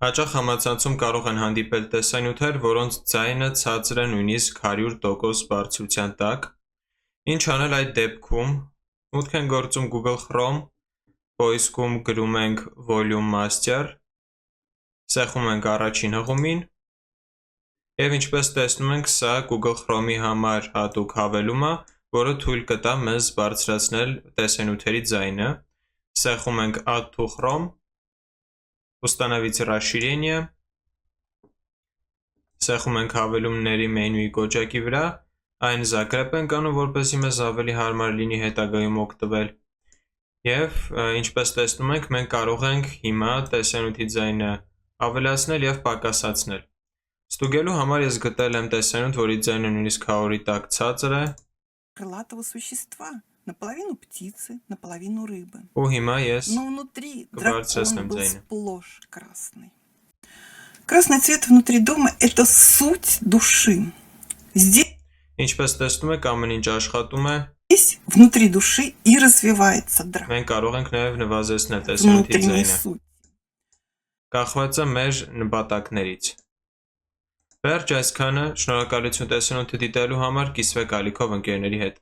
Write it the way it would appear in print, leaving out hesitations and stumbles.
Հաճախ համացանցում կարող են հանդիպել տեսանյութեր, որոնց ձայնը ցածր է նույնիսկ 100% բարձրության տակ։ Ինչ անել այդ դեպքում։ Մուտք ենք գործում Google Chrome, պոիսկում գրում ենք Volume Master, սեղմում ենք առաջին հղումին, և ինչպես տեսնում ենք, սա Google Chrome-ի համար հատուկ հավելում է, որը թույլ կտա մեզ բարձրացնել տեսանյութերի ձայնը։ Սեղմում ենք Add to Chrome, установить расширение, սեղմում ենք հավելումների մենյուի կոճակի վրա, այն զակրեպ ենք անում, որպեսզի մեզ ավելի հարմար լինի հետագայում օգտվել, և ինչպես տեսնում ենք, մենք կարող ենք հիմա տեսանյութի ձայնը ավելացնել և պակասացնել։ Ստուգելու համար ես գտել եմ տեսանյութ, որի ձայնը նույնիսկ 100-ի տակ ցածր է, крылатого существа, наполовину птицы, наполовину рыбы. ու հիմա ես Но внутри կբարձրացնեմ дракон был ձայնը։ сплошь красный. Красный цвет внутри дома – это суть души. Ինչպես տեսնում եք, ամեն ինչ աշխատում է, Здесь внутри души и развивается дракон. մենք կարող ենք նաև նվազեցնել տեսանյութի Внутренняя ձայնը։ суть. Կախված է մեր նպատակներից։ Վերջ այսքանը, շնորհակալություն տեսանյութը դիտելու համար, կիսվեք ալիքով ընկերների հետ։